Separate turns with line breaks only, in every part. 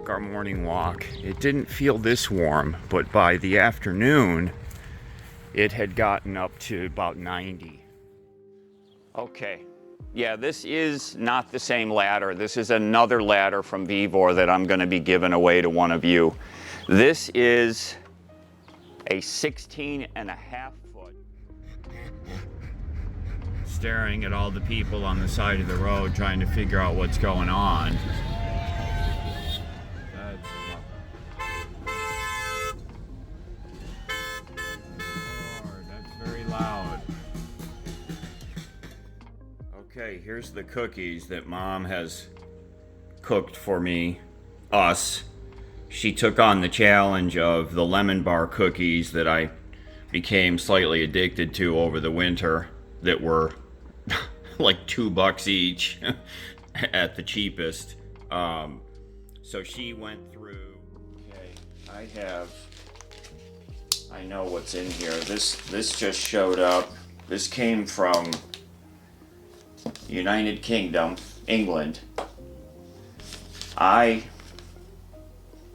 took our morning walk, it didn't feel this warm, but by the afternoon, it had gotten up to about 90. Okay, yeah, this is not the same ladder. This is another ladder from VEVOR that I'm going to be giving away to one of you. This is a 16.5-foot. Staring at all the people on the side of the road trying to figure out what's going on. That's very loud. Okay, here's the cookies that Mom has cooked for us. She took on the challenge of the lemon bar cookies that I became slightly addicted to over the winter that were like $2 each at the cheapest. So she went through. Okay, I know what's in here. This just showed up. This came from United Kingdom, England.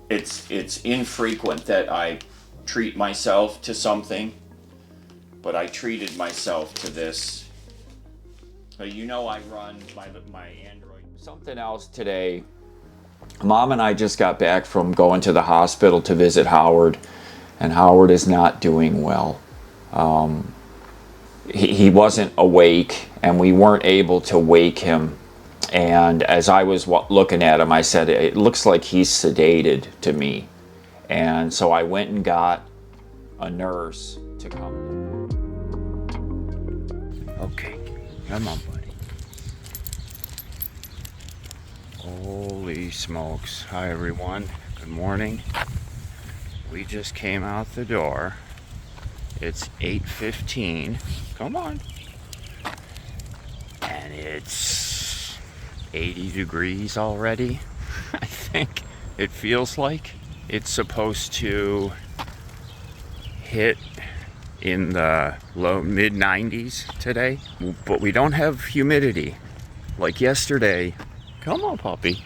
It's infrequent that I treat myself to something, but I treated myself to this. You know I run my Android. Something else today. Mom and I just got back from going to the hospital to visit Howard, and Howard is not doing well. He wasn't awake, and we weren't able to wake him. And as I was looking at him, I said, it looks like he's sedated to me. And so I went and got a nurse to come. Okay, come on, buddy. Holy smokes. Hi, everyone. Good morning. We just came out the door. It's 8:15. Come on. And it's 80 degrees already, I think it feels like. It's supposed to hit in the mid 90s today, but we don't have humidity like yesterday. Come on, puppy.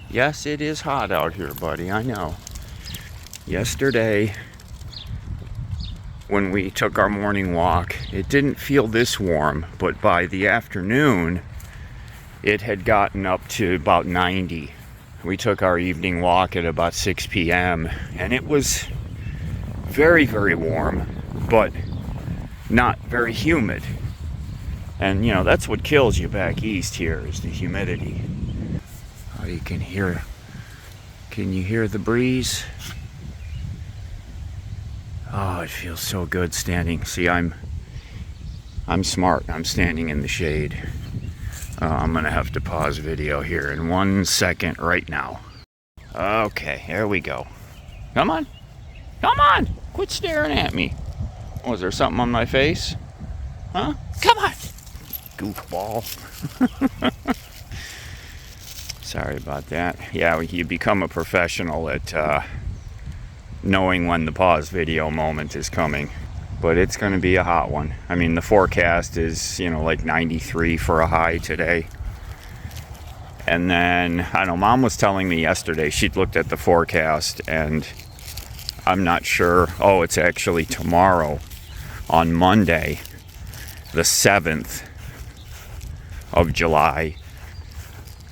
Yes, it is hot out here, buddy, I know. Yesterday, when we took our morning walk, it didn't feel this warm, but by the afternoon, it had gotten up to about 90. We took our evening walk at about 6 p.m. and it was very, very warm, but not very humid. And you know, that's what kills you back east here, is the humidity. Oh, you can you hear the breeze? Oh, it feels so good standing. See, I'm smart. I'm standing in the shade. I'm gonna have to pause video here in 1 second right now. Okay, here we go. Come on. Come on! Quit staring at me. Oh, is there something on my face? Huh? Come on! Goofball. Sorry about that. Yeah, you become a professional at knowing when the pause video moment is coming. But it's going to be a hot one. I mean, the forecast is, like 93 for a high today. And then, I don't know, Mom was telling me yesterday, she'd looked at the forecast, and I'm not sure. Oh, it's actually tomorrow, on Monday, the 7th of July.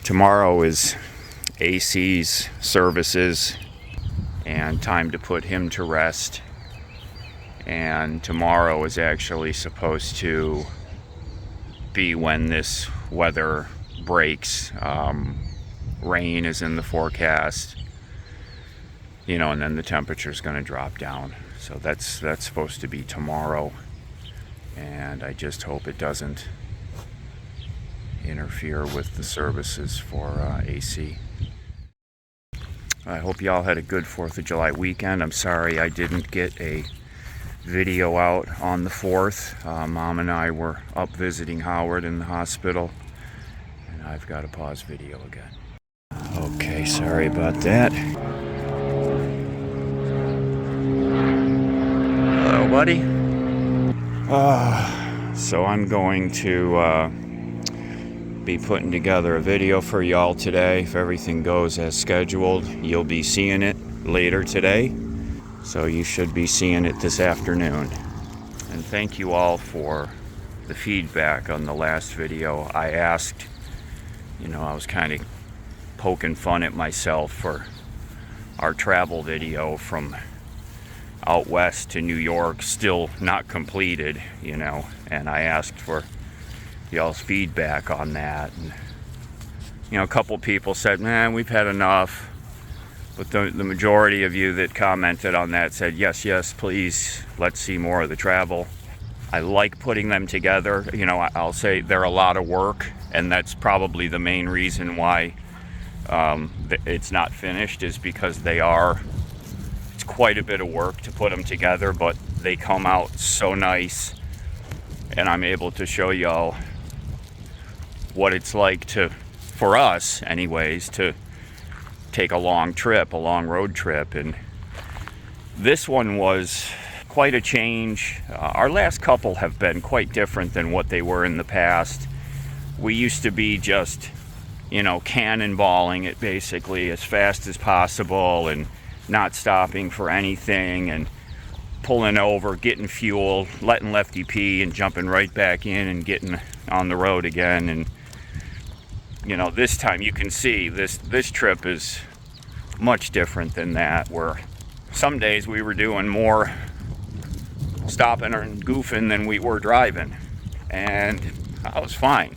Tomorrow is AC's services and time to put him to rest. And tomorrow is actually supposed to be when this weather breaks. Rain is in the forecast, and then the temperature is going to drop down. So that's supposed to be tomorrow. And I just hope it doesn't interfere with the services for AC. I hope y'all had a good 4th of July weekend. I'm sorry I didn't get a video out on the 4th. Mom and I were up visiting Howard in the hospital, and I've got to pause video again. Okay, sorry about that. Hello, buddy. So I'm going to be putting together a video for y'all today. If everything goes as scheduled, you'll be seeing it later today. So you should be seeing it this afternoon. And thank you all for the feedback on the last video. I asked, I was kind of poking fun at myself for our travel video from out west to New York, still not completed, and I asked for y'all's feedback on that. And, a couple people said, man, we've had enough. But the majority of you that commented on that said, yes, please, let's see more of the travel. I like putting them together. I'll say they're a lot of work, and that's probably the main reason why it's not finished, is because it's quite a bit of work to put them together, but they come out so nice, and I'm able to show y'all what it's like for us anyways, to take a long road trip. And this one was quite a change. Our last couple have been quite different than what they were in the past. We used to be just, cannonballing it basically as fast as possible and not stopping for anything and pulling over, getting fuel, letting Lefty pee and jumping right back in and getting on the road again. And this time you can see this trip is much different than that, where some days we were doing more stopping and goofing than we were driving, and I was fine.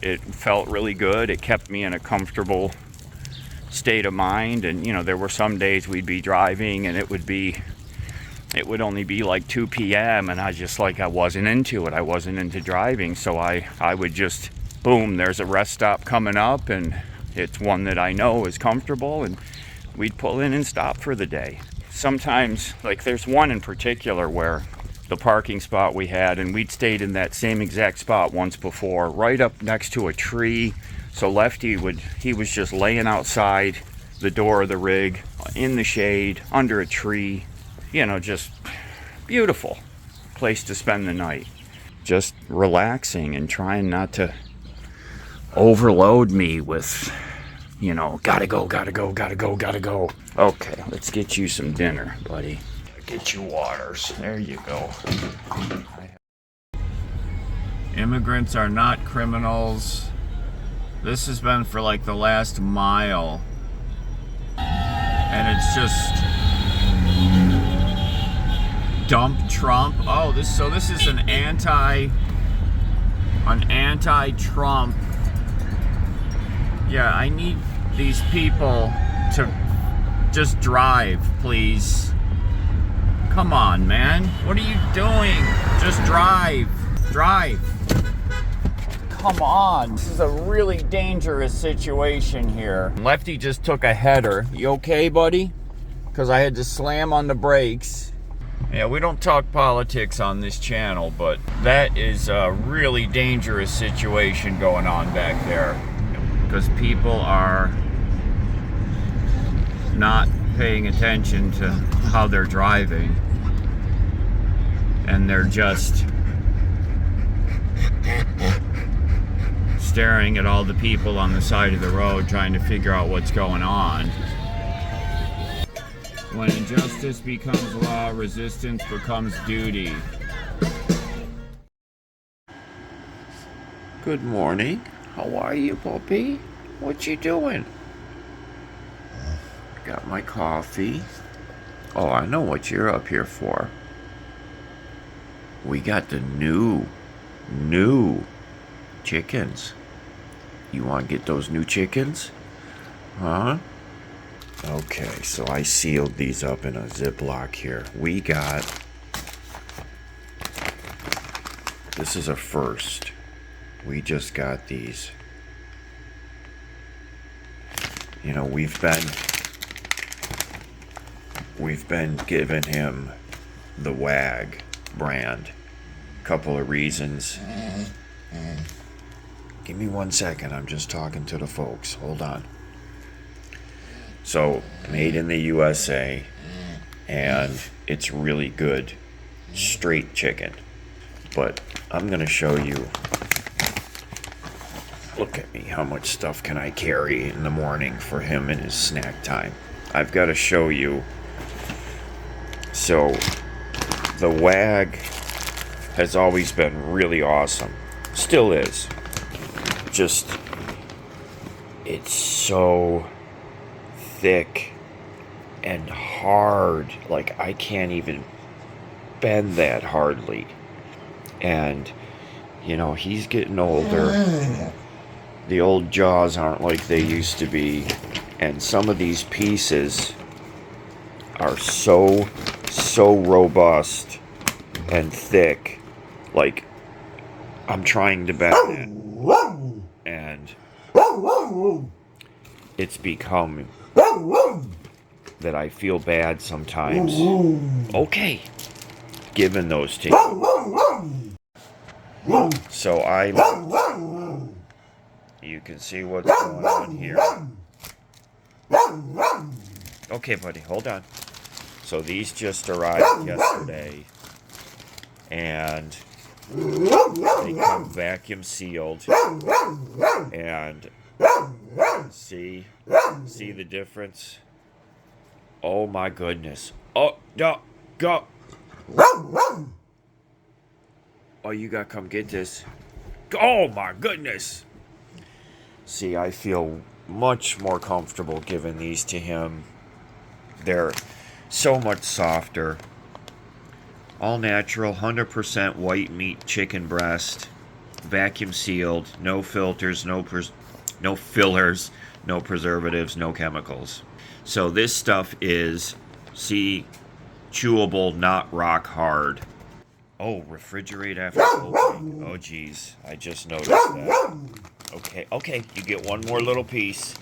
It felt really good. It kept me in a comfortable state of mind. And there were some days we'd be driving and it would only be like 2 p.m. and I wasn't into it. I wasn't into driving, so I would just, boom, there's a rest stop coming up and it's one that I know is comfortable, and we'd pull in and stop for the day. Sometimes, there's one in particular where the parking spot we had, and we'd stayed in that same exact spot once before, right up next to a tree. So Lefty he was just laying outside the door of the rig, in the shade, under a tree, just beautiful place to spend the night. Just relaxing and trying not to overload me with, gotta go. Okay, let's get you some dinner, buddy. Get you waters. There you go. Immigrants are not criminals. This has been for the last mile. And it's just dump Trump. Oh, this is an anti-Trump. Yeah, I need these people to just drive, please. Come on, man. What are you doing? Just drive. Come on. This is a really dangerous situation here. Lefty just took a header. You okay, buddy? Because I had to slam on the brakes. Yeah, we don't talk politics on this channel, but that is a really dangerous situation going on back there. Because people are not paying attention to how they're driving. And they're just staring at all the people on the side of the road trying to figure out what's going on. When injustice becomes law, resistance becomes duty.
Good morning. How are you, puppy? What you doing? Got my coffee. Oh, I know what you're up here for. We got the new chickens. You want to get those new chickens? Huh? Okay, so I sealed these up in a Ziploc here. We got... This is a first. We just got these. We've been giving him the WAG brand. Couple of reasons. Give me 1 second. I'm just talking to the folks. Hold on. So, made in the USA, and it's really good straight chicken. But I'm going to show you Look at me. How much stuff can I carry in the morning for him in his snack time? I've got to show you. So, the WAG has always been really awesome. Still is. Just, it's so thick and hard. Like, I can't even bend that hardly. And, you know, he's getting older. The old jaws aren't like they used to be. And some of these pieces are so robust and thick. Like, I'm trying to bend it. And it's become that I feel bad sometimes. Okay. Giving those to you. So you can see what's going on here. Okay, buddy, hold on. So these just arrived yesterday, and they come vacuum sealed. And see the difference? Oh my goodness! Oh, no, go! Oh, you gotta come get this. Oh my goodness! See, I feel much more comfortable giving these to him. They're so much softer. All natural, 100% white meat chicken breast. Vacuum sealed. No filters, no fillers, no preservatives, no chemicals. So this stuff is, see, chewable, not rock hard. Oh, refrigerate after opening. Oh, geez. I just noticed that. Okay, you get one more little piece.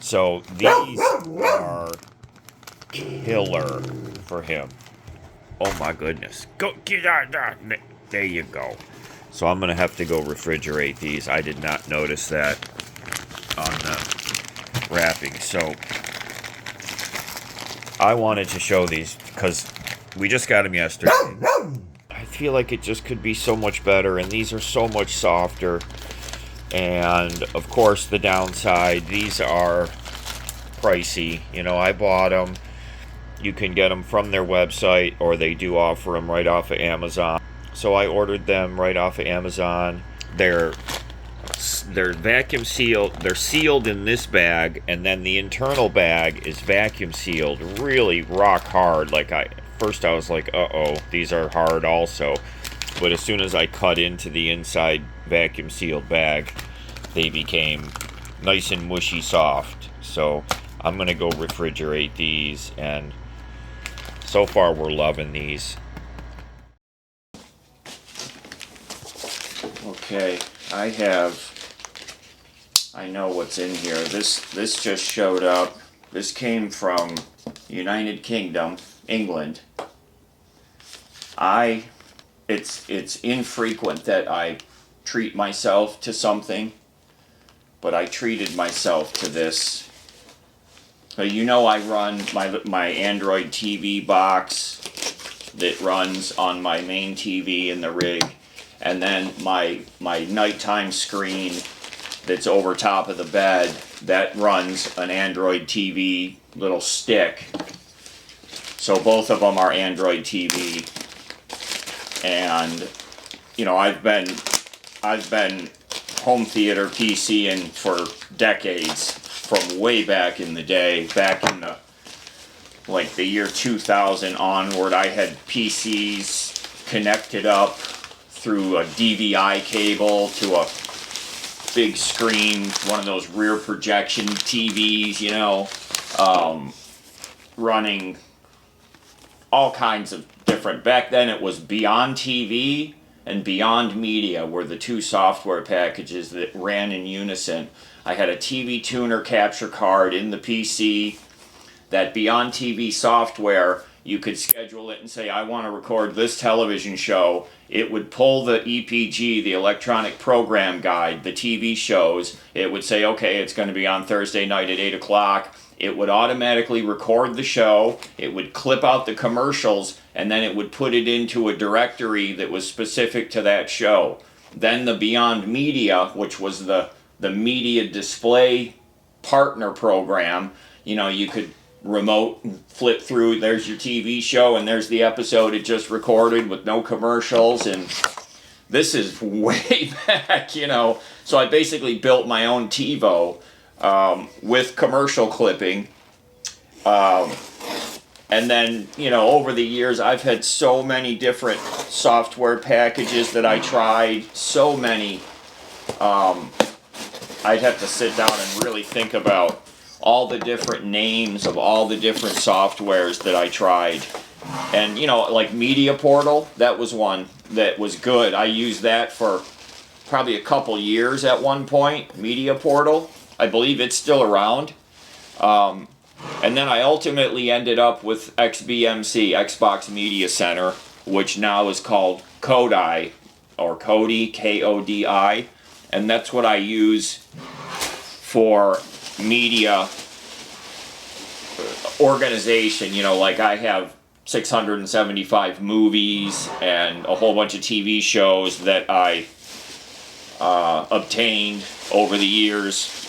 So these are killer for him. Oh my goodness. Go get out there. There you go. So I'm going to have to go refrigerate these. I did not notice that on the wrapping. So I wanted to show these because we just got them yesterday. I feel like it just could be so much better, and these are so much softer. And of course, the downside, these are pricey. You know, I bought them. You can get them from their website, or they do offer them right off of Amazon. So I ordered them right off of Amazon. They're vacuum sealed. They're sealed in this bag, and then the internal bag is vacuum sealed, really rock hard. Like first I was like, uh-oh, these are hard also. But as soon as I cut into the inside vacuum sealed bag, they became nice and mushy soft. So I'm gonna go refrigerate these, and so far we're loving these. Okay, I know what's in here. This just showed up. This came from United Kingdom, England. It's infrequent that I treat myself to something, but I treated myself to this. So you know I run my Android TV box that runs on my main TV in the rig, and then my nighttime screen that's over top of the bed that runs an Android TV little stick. So both of them are Android TV, and you know I've been home theater PCing for decades, from way back in the day, back in the year 2000 onward. I had PCs connected up through a DVI cable to a big screen, one of those rear projection TVs, you know, running all kinds of different. Back then it was Beyond TV and Beyond Media were the two software packages that ran in unison. I had a TV tuner capture card in the PC. That Beyond TV software, you could schedule it and say, I want to record this television show. It would pull the EPG, the electronic program guide, the TV shows. It would say, okay, it's going to be on Thursday night at 8 o'clock. It would automatically record the show. It would clip out the commercials, and then it would put it into a directory that was specific to that show.
then the Beyond Media, which was the media display partner program. You know, you could remote and flip through, there's your TV show and there's the episode it just recorded with no commercials, and this is way back, you know. So I basically built my own TiVo with commercial clipping. And then, you know, over the years, I've had so many different software packages that I tried, so many. I'd have to sit down and really think about all the different names of all the different softwares that I tried. And, you know, like Media Portal, that was one that was good. I used that for probably a couple years at one point, Media Portal. I believe it's still around. And then I ultimately ended up with XBMC, Xbox Media Center, which now is called Kodi, or Kodi, Kodi, and that's what I use for media organization. You know, like I have 675 movies and a whole bunch of TV shows that I obtained over the years.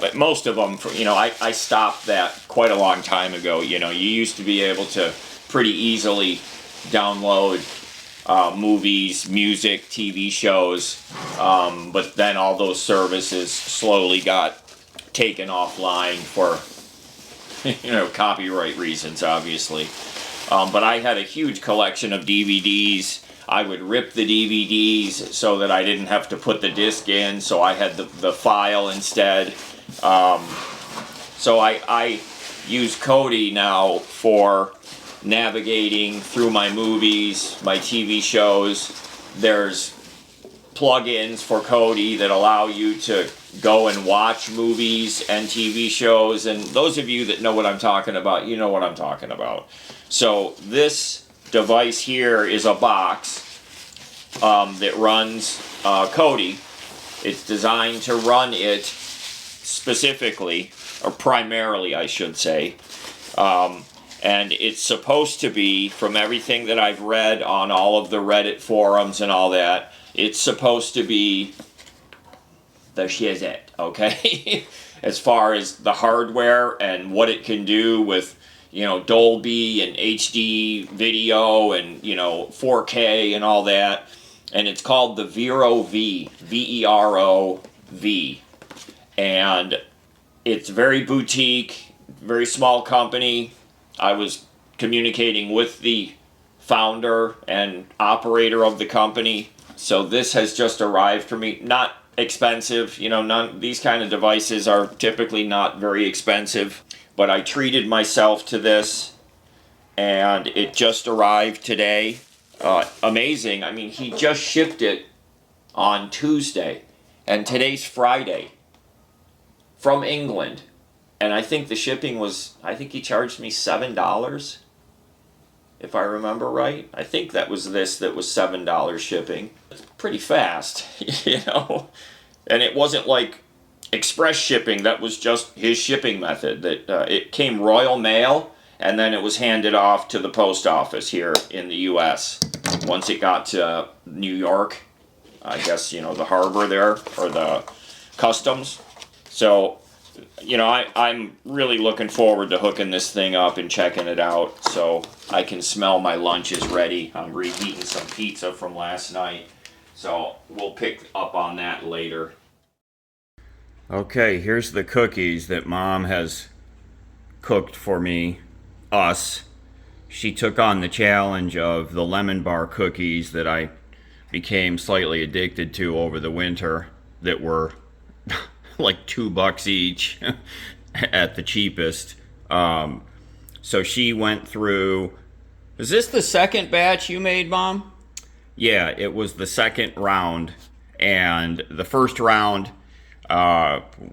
But most of them, you know, I stopped that quite a long time ago. You know, you used to be able to pretty easily download movies, music, TV shows, but then all those services slowly got taken offline for, you know, copyright reasons, obviously. But I had a huge collection of DVDs. I would rip the DVDs so that I didn't have to put the disc in, so I had the file instead. So I use Kodi now for navigating through my movies, my TV shows. There's plugins for Kodi that allow you to go and watch movies and TV shows, and those of you that know what I'm talking about, you know what I'm talking about. So this device here is a box that runs Kodi. It's designed to run it specifically, or primarily I should say, and it's supposed to be, from everything that I've read on all of the Reddit forums and all that, it's supposed to be the shizit, okay? As far as the hardware and what it can do with, you know, Dolby and HD video and, you know, 4K and all that. And it's called the VEVOR, V-E-R-O-V. And it's very boutique, very small company. I was communicating with the founder and operator of the company. So this has just arrived for me. Not expensive, you know, these kind of devices are typically not very expensive. But I treated myself to this, and it just arrived today. Amazing. I mean, he just shipped it on Tuesday, and today's Friday from England. And I think the shipping was, I think he charged me $7, if I remember right. I think that was $7 shipping. It's pretty fast, you know. And it wasn't like express shipping. That was just his shipping method. That it came Royal Mail, and then it was handed off to the post office here in the U.S. Once it got to New York, I guess, you know, the harbor there, or the customs. So, you know, I'm really looking forward to hooking this thing up and checking it out, so I can smell my lunch is ready. I'm reheating some pizza from last night, so we'll pick up on that later. Okay, here's the cookies that Mom has cooked for us. She took on the challenge of the lemon bar cookies that I became slightly addicted to over the winter, that were like $2 each at the cheapest. So she went through... Is this the second batch you made, Mom? Yeah, it was the second round. And the first round,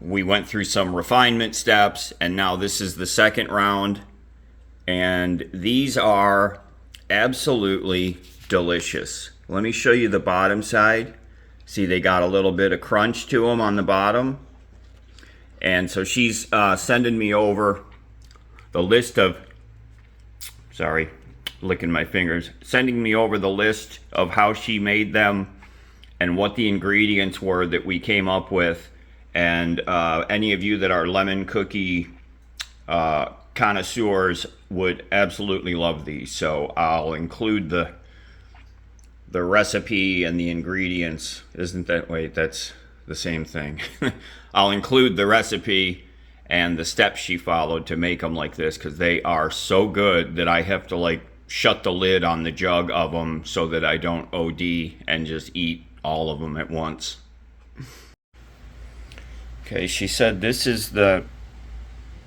we went through some refinement steps, and now this is the second round. And these are absolutely delicious. Let me show you the bottom side. See, they got a little bit of crunch to them on the bottom. And so she's sending me over the list of, licking my fingers, sending me over the list of how she made them and what the ingredients were that we came up with. And any of you that are lemon cookie connoisseurs would absolutely love these. So I'll include the recipe and the ingredients. Isn't that, wait, that's the same thing. I'll include the recipe and the steps she followed to make them like this, because they are so good that I have to like shut the lid on the jug of them so that I don't OD and just eat all of them at once. Okay, she said this is the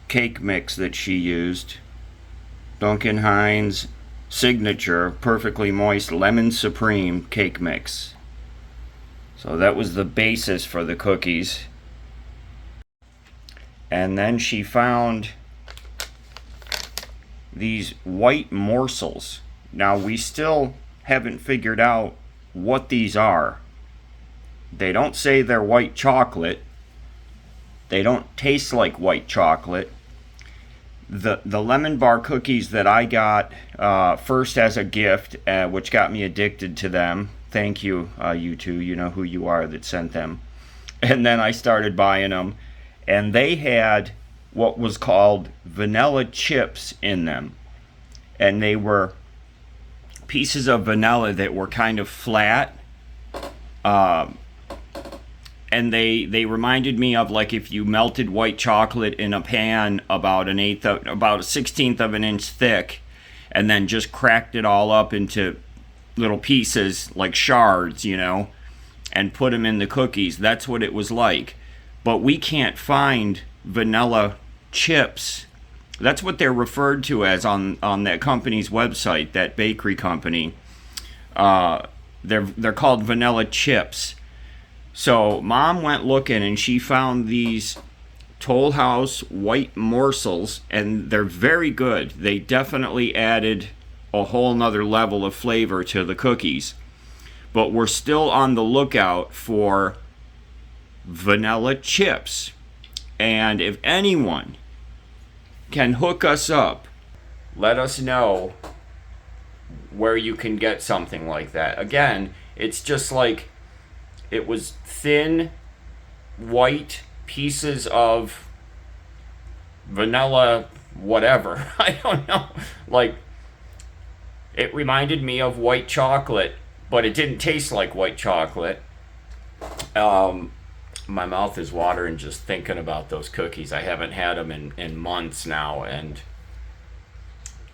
cake mix that she used. Duncan Hines Signature Perfectly Moist Lemon Supreme Cake Mix. So that was the basis for the cookies. And then she found these white morsels. Now we still haven't figured out what these are. They don't say they're white chocolate. They don't taste like white chocolate. The lemon bar cookies that I got first as a gift, which got me addicted to them. Thank you, you two. You know who you are that sent them. And then I started buying them. And they had what was called vanilla chips in them. And they were pieces of vanilla that were kind of flat. And they reminded me of like if you melted white chocolate in a pan about a 1/16 of an inch thick, and then just cracked it all up into little pieces like shards, you know, and put them in the cookies. That's what it was like. But we can't find vanilla chips. That's what they're referred to as on that company's website, that bakery company. They're called vanilla chips. So Mom went looking and she found these Toll House white morsels, and they're very good. They definitely added a whole nother level of flavor to the cookies. But we're still on the lookout for vanilla chips. And if anyone can hook us up, let us know where you can get something like that. Again, it's just like it was thin, white pieces of vanilla whatever. I don't know. Like, it reminded me of white chocolate, but it didn't taste like white chocolate. My mouth is watering just thinking about those cookies. I haven't had them in months now, and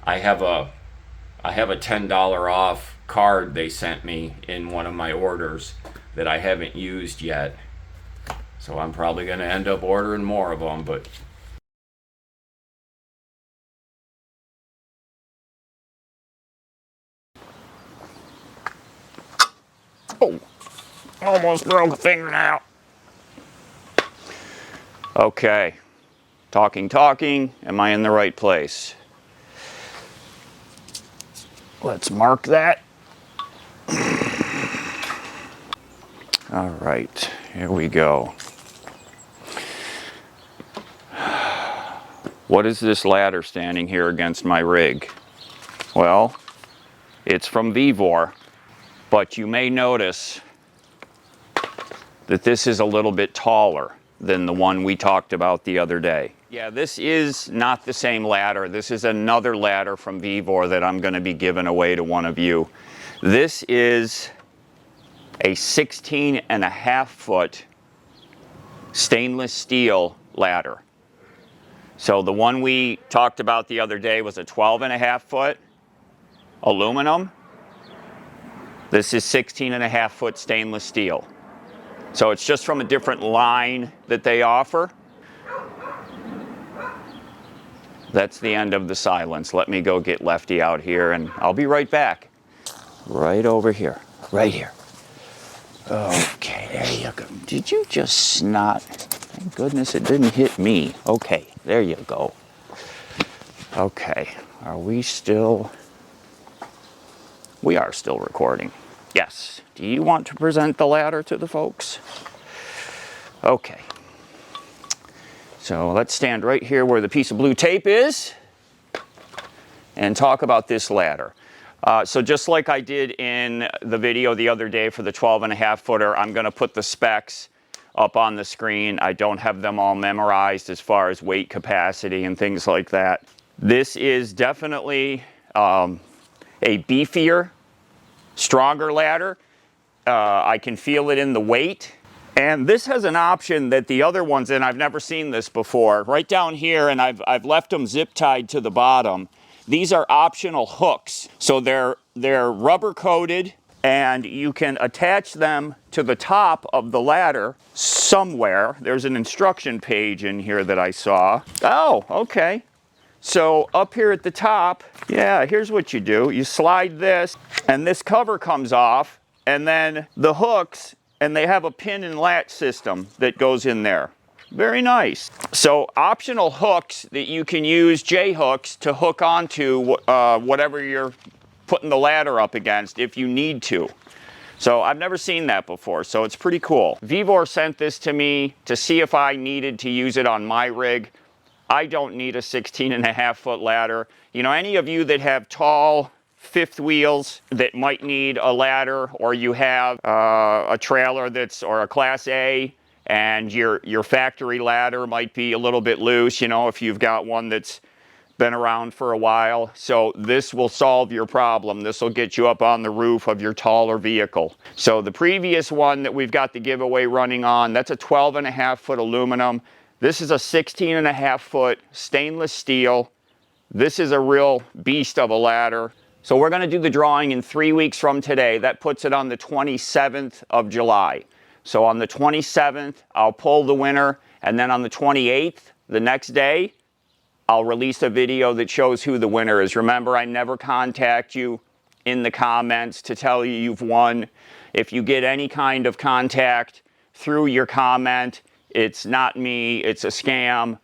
I have a $10 off card they sent me in one of my orders that I haven't used yet. So I'm probably going to end up ordering more of them, but oh, almost broke a fingernail. Okay, talking. Am I in the right place? Let's mark that. All right, here we go. What is this ladder standing here against my rig? Well, it's from VEVOR, but you may notice that this is a little bit taller than the one we talked about the other day. Yeah, this is not the same ladder. This is another ladder from VEVOR that I'm going to be giving away to one of you. This is a 16.5-foot stainless steel ladder. So the one we talked about the other day was a 12.5-foot aluminum. This is 16.5-foot stainless steel. So it's just from a different line that they offer. That's the end of the silence. Let me go get Lefty out here, and I'll be right back. Right over here. Right here. Okay, there you go. Did you just snot? Thank goodness it didn't hit me. Okay, there you go. Okay, are we still... We are still recording. Yes. Do you want to present the ladder to the folks? Okay. So let's stand right here where the piece of blue tape is and talk about this ladder. So just like I did in the video the other day for the 12.5 footer, I'm going to put the specs up on the screen. I don't have them all memorized as far as weight capacity and things like that. This is definitely a beefier, stronger ladder. I can feel it in the weight. And this has an option that the other ones, and I've never seen this before, right down here, and I've left them zip tied to the bottom. These are optional hooks. So they're rubber coated, and you can attach them to the top of the ladder somewhere. There's an instruction page in here that I saw. Oh, okay. So up here at the top, yeah, here's what you do. You slide this, and this cover comes off, and then the hooks, and they have a pin and latch system that goes in there. Very nice. So optional hooks that you can use, J-hooks, to hook onto whatever you're putting the ladder up against if you need to. So I've never seen that before, so it's pretty cool. VEVOR sent this to me to see if I needed to use it on my rig. I don't need a 16.5 foot ladder. You know, any of you that have tall fifth wheels that might need a ladder, or you have a trailer that's, or a Class A, and your factory ladder might be a little bit loose, you know, if you've got one that's been around for a while. So this will solve your problem. This will get you up on the roof of your taller vehicle. So the previous one that we've got the giveaway running on, that's a 12.5 foot aluminum. This is a 16.5 foot stainless steel. This is a real beast of a ladder. So we're going to do the drawing in 3 weeks from today. That puts it on the 27th of July. So on the 27th, I'll pull the winner, and then on the 28th, the next day, I'll release a video that shows who the winner is. Remember, I never contact you in the comments to tell you you've won. If you get any kind of contact through your comment, it's not me, it's a scam.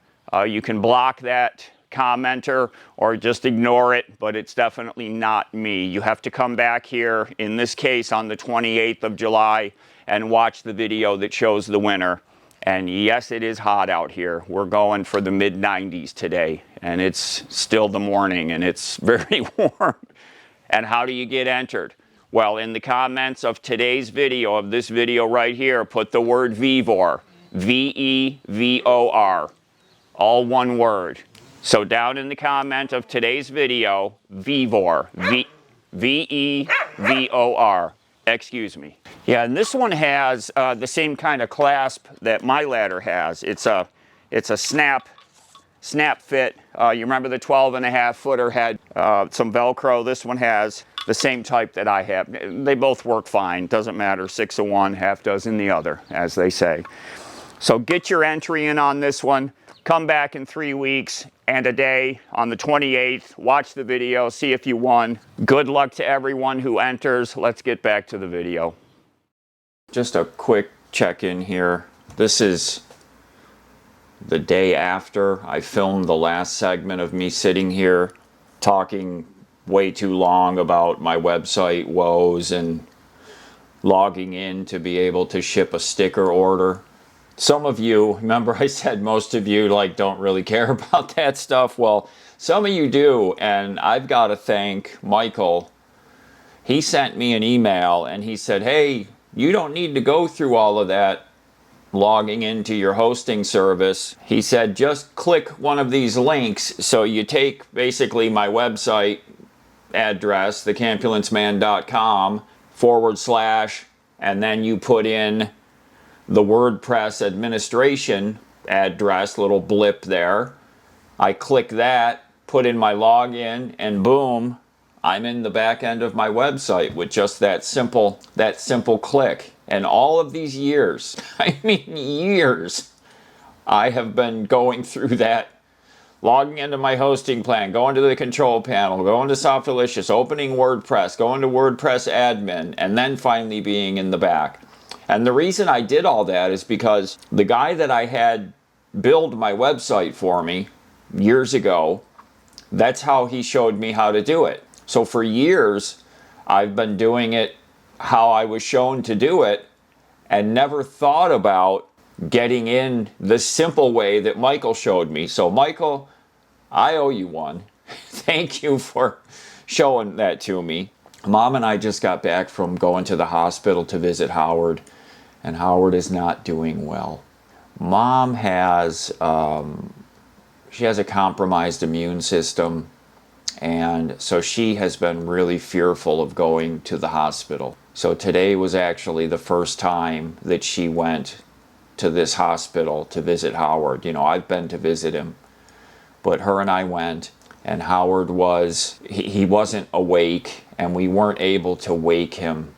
You can block that commenter or just ignore it, but it's definitely not me. You have to come back here, in this case on the 28th of July, and watch the video that shows the winner. And yes, it is hot out here. We're going for the mid-90s today, and it's still the morning, and it's very warm. And how do you get entered? Well, in the comments of today's video, of this video right here, put the word VEVOR, V-E-V-O-R, all one word. So down in the comment of today's video, VEVOR, V-E-V-O-R, excuse me. Yeah, and this one has the same kind of clasp that my ladder has. It's a snap fit. You remember the 12.5 footer had some Velcro. This one has the same type that I have. They both work fine. Doesn't matter. 6 of one, half dozen the other, as they say. So get your entry in on this one. Come back in 3 weeks and a day on the 28th. Watch the video. See if you won. Good luck to everyone who enters. Let's get back to the video. Just a quick check-in here. This is the day after I filmed the last segment of me sitting here talking way too long about my website woes and logging in to be able to ship a sticker order. Some of you, remember I said most of you don't really care about that stuff. Well, some of you do, and I've got to thank Michael. He sent me an email and he said, hey, you don't need to go through all of that logging into your hosting service. He said, just click one of these links. So you take basically my website address, thecampulenceman.com/, and then you put in the WordPress administration address, little blip there. I click that, put in my login, and boom, I'm in the back end of my website with just that simple click. And all of these years, I mean years, I have been going through that, logging into my hosting plan, going to the control panel, going to Softalicious, opening WordPress, going to WordPress admin, and then finally being in the back. And the reason I did all that is because the guy that I had build my website for me years ago, that's how he showed me how to do it. So for years, I've been doing it how I was shown to do it and never thought about getting in the simple way that Michael showed me. So Michael, I owe you one. Thank you for showing that to me. Mom and I just got back from going to the hospital to visit Howard, and Howard is not doing well. Mom has, she has a compromised immune system, and so she has been really fearful of going to the hospital. So today was actually the first time that she went to this hospital to visit Howard. You know, I've been to visit him, but her and I went, and Howard was, he wasn't awake, and we weren't able to wake him.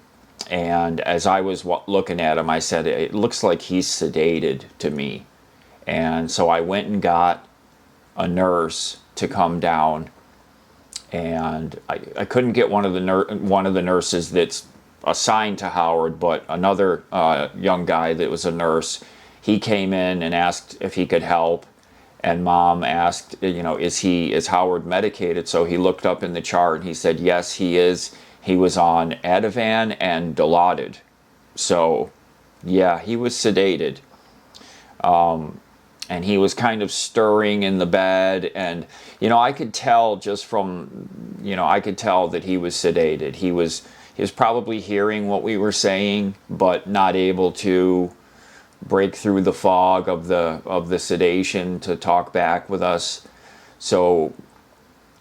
And as I was looking at him, I said, it looks like he's sedated to me. And so I went and got a nurse to come down, and I couldn't get one of the nurses that's assigned to Howard, but another young guy that was a nurse, he came in and asked if he could help. And Mom asked, you know, is Howard medicated? So he looked up in the chart and he said, yes, he is. He was on Ativan and Dilaudid. So, yeah, he was sedated. And he was kind of stirring in the bed. And, you know, I could tell just from, you know, I could tell that he was sedated. He was probably hearing what we were saying, but not able to break through the fog of the sedation to talk back with us. So,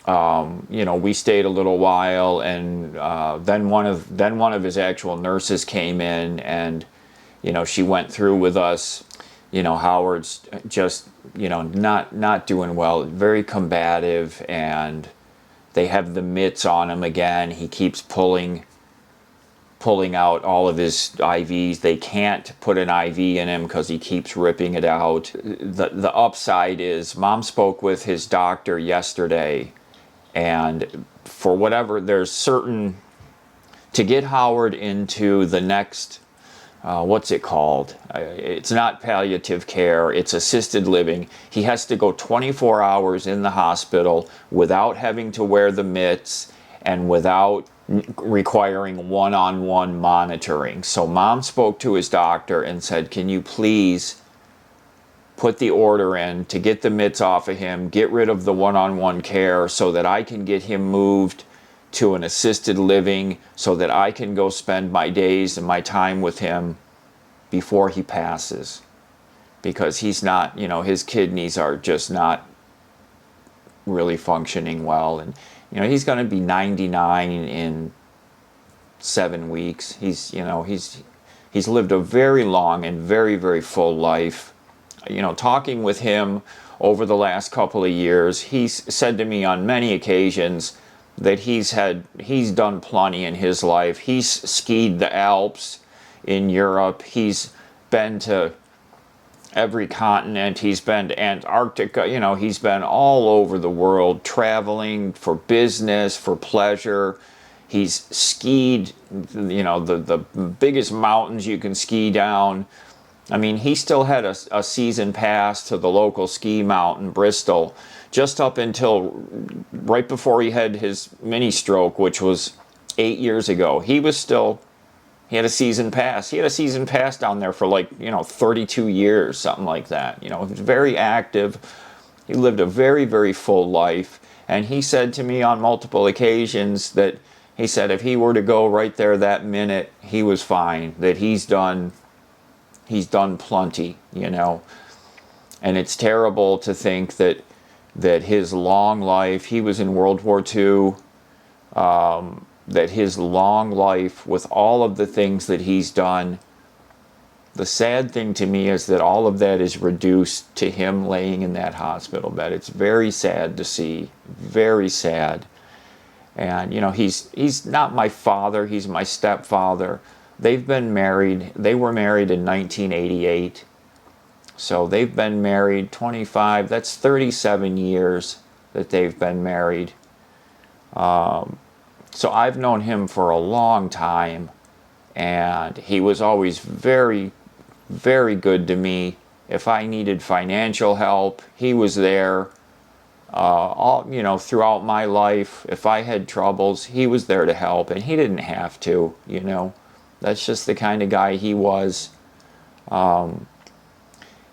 you know, we stayed a little while, and then one of his actual nurses came in, and, you know, she went through with us. You know, Howard's just, you know, not doing well, very combative, and they have the mitts on him again. He keeps pulling out all of his IVs. They can't put an IV in him because he keeps ripping it out. The upside is Mom spoke with his doctor yesterday, and for whatever, there's certain, to get Howard into the next, what's it called? It's not palliative care, it's assisted living. He has to go 24 hours in the hospital without having to wear the mitts and without requiring one-on-one monitoring. So Mom spoke to his doctor and said, can you please put the order in to get the mitts off of him, get rid of the one-on-one care so that I can get him moved to an assisted living so that I can go spend my days and my time with him before he passes. Because he's not, you know, his kidneys are just not really functioning well. And, you know, he's going to be 99 in 7 weeks. He's, you know, he's lived a very long and very, very full life. You know, talking with him over the last couple of years, he's said to me on many occasions that he's done plenty in his life. He's skied the Alps in Europe. He's been to every continent. He's been to Antarctica. You know, he's been all over the world traveling for business, for pleasure. He's skied, you know, the biggest mountains you can ski down. I mean, he still had a season pass to the local ski mountain, Bristol, just up until right before he had his mini stroke, which was 8 years ago. He had a season pass. He had a season pass down there for, like, you know, 32 years, something like that. You know, he was very active. He lived a very, very full life. And he said to me on multiple occasions that he said if he were to go right there that minute, he was fine, that he's done plenty, you know. And it's terrible to think that his long life, he was in World War II, that his long life with all of the things that he's done, the sad thing to me is that all of that is reduced to him laying in that hospital bed. It's very sad to see, very sad. And, you know, he's not my father, he's my stepfather. They've been married, they were married in 1988. So they've been married 25, that's 37 years that they've been married. So I've known him for a long time, and he was always very, very good to me. If I needed financial help, he was there. All, you know, throughout my life, if I had troubles, he was there to help, and he didn't have to, you know. That's just the kind of guy he was.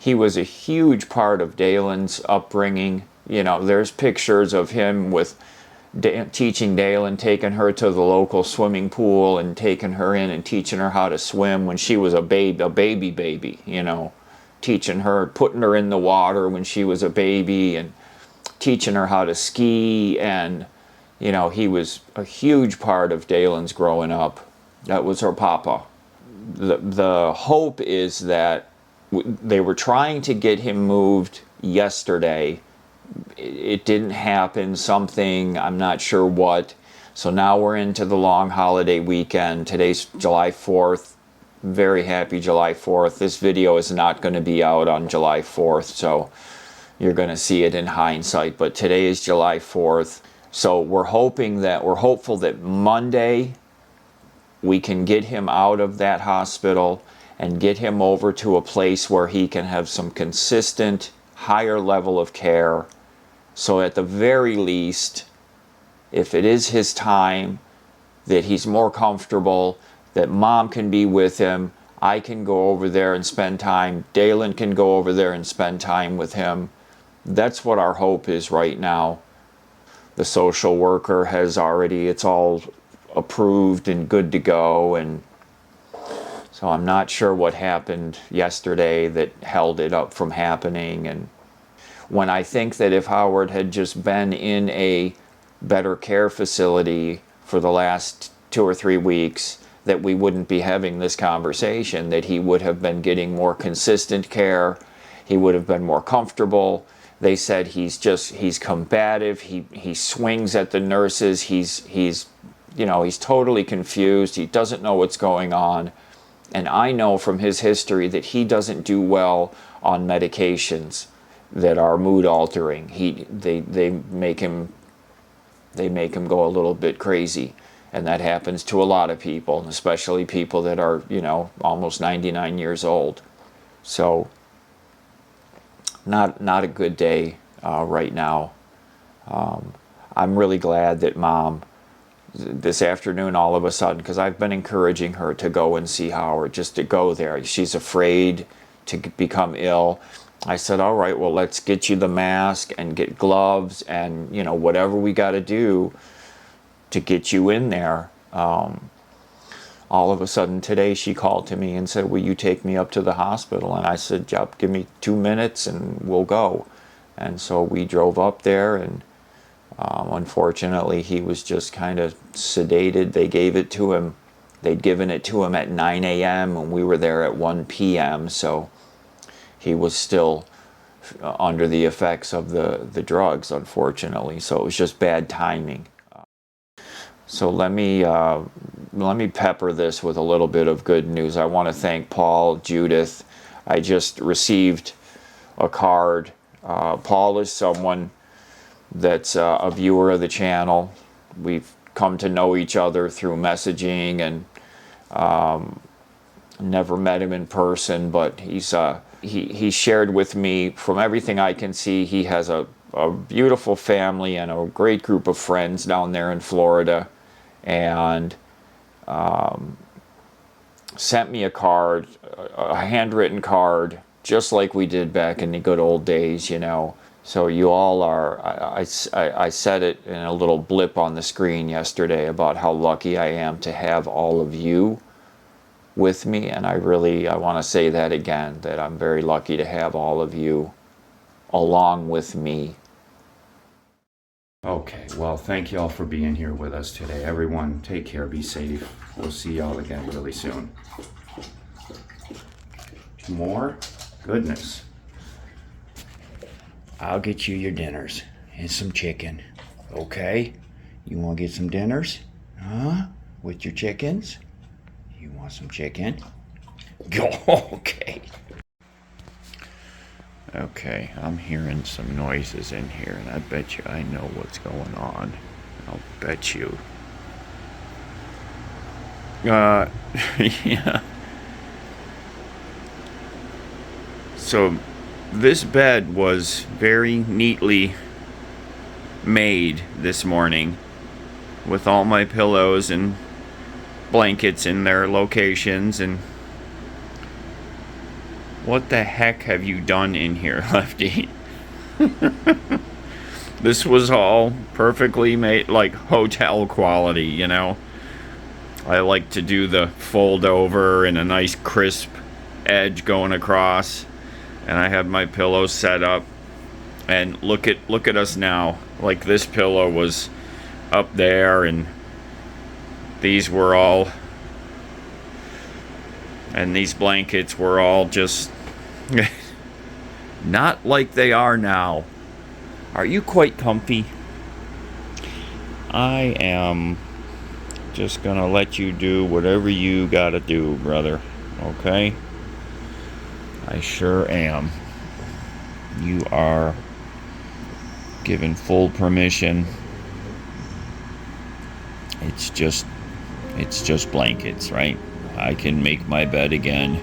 He was a huge part of Dalen's upbringing. You know, there's pictures of him with teaching Dale and taking her to the local swimming pool and taking her in and teaching her how to swim when she was a baby, you know, teaching her, putting her in the water when she was a baby, and teaching her how to ski. And you know, he was a huge part of Dalen's growing up. That was her papa. The hope is that they were trying to get him moved yesterday. It didn't happen, something, I'm not sure what. So now we're into the long holiday weekend. Today's July 4th. Very happy July 4th. This video is not going to be out on July 4th, so you're going to see it in hindsight. But today is July 4th. So we're hopeful that Monday we can get him out of that hospital and get him over to a place where he can have some consistent, higher level of care. So at the very least, if it is his time, that he's more comfortable, that mom can be with him, I can go over there and spend time, Dalen can go over there and spend time with him. That's what our hope is right now. The social worker has already, it's all approved and good to go, and so I'm not sure what happened yesterday that held it up from happening. And when I think that if Howard had just been in a better care facility for the last 2 or 3 weeks, that we wouldn't be having this conversation, that he would have been getting more consistent care, he would have been more comfortable. They said he's combative, he swings at the nurses, he's you know, he's totally confused, he doesn't know what's going on. And I know from his history that he doesn't do well on medications that are mood altering. They make him go a little bit crazy. And that happens to a lot of people, especially people that are, you know, almost 99 years old. So not a good day right now. I'm really glad that mom, this afternoon, all of a sudden, because I've been encouraging her to go and see Howard, just to go there. She's afraid to become ill. I said, all right, well, let's get you the mask and get gloves and, you know, whatever we got to do to get you in there. All of a sudden today she called to me and said, will you take me up to the hospital? And I said, yep, give me 2 minutes and we'll go. And so we drove up there, and unfortunately he was just kind of sedated. They gave it to him. They'd given it to him at 9 a.m. and we were there at 1 p.m. So he was still under the effects of the drugs, unfortunately. So it was just bad timing. So let me pepper this with a little bit of good news. I want to thank Paul, Judith. I just received a card. Paul is someone that's a viewer of the channel. We've come to know each other through messaging, and never met him in person, but he shared with me, from everything I can see, he has a beautiful family and a great group of friends down there in Florida. And sent me a card, a handwritten card, just like we did back in the good old days, you know. So you all are, I said it in a little blip on the screen yesterday about how lucky I am to have all of you with me, and I want to say that again, that I'm very lucky to have all of you along with me.
Okay, well, thank you all for being here with us today. Everyone, take care, be safe. We'll see y'all again really soon. More? Goodness.
I'll get you your dinners and some chicken. Okay? You want to get some dinners? Huh? With your chickens? You want some chicken? Okay. Okay, I'm hearing some noises in here, and I bet you I know what's going on. I'll bet you. Yeah. So, this bed was very neatly made this morning, with all my pillows and blankets in their locations. And what the heck have you done in here, Lefty?
This was all perfectly made, like hotel quality, you know. I like to do the fold over and a nice crisp edge going across. And I had my pillow set up. And look at us now. Like, this pillow was up there, and these were all, and these blankets were all just not like they are now. Are you quite comfy? I am just gonna let you do whatever you gotta do, brother. Okay? I sure am. You are given full permission. It's just blankets, right? I can make my bed again.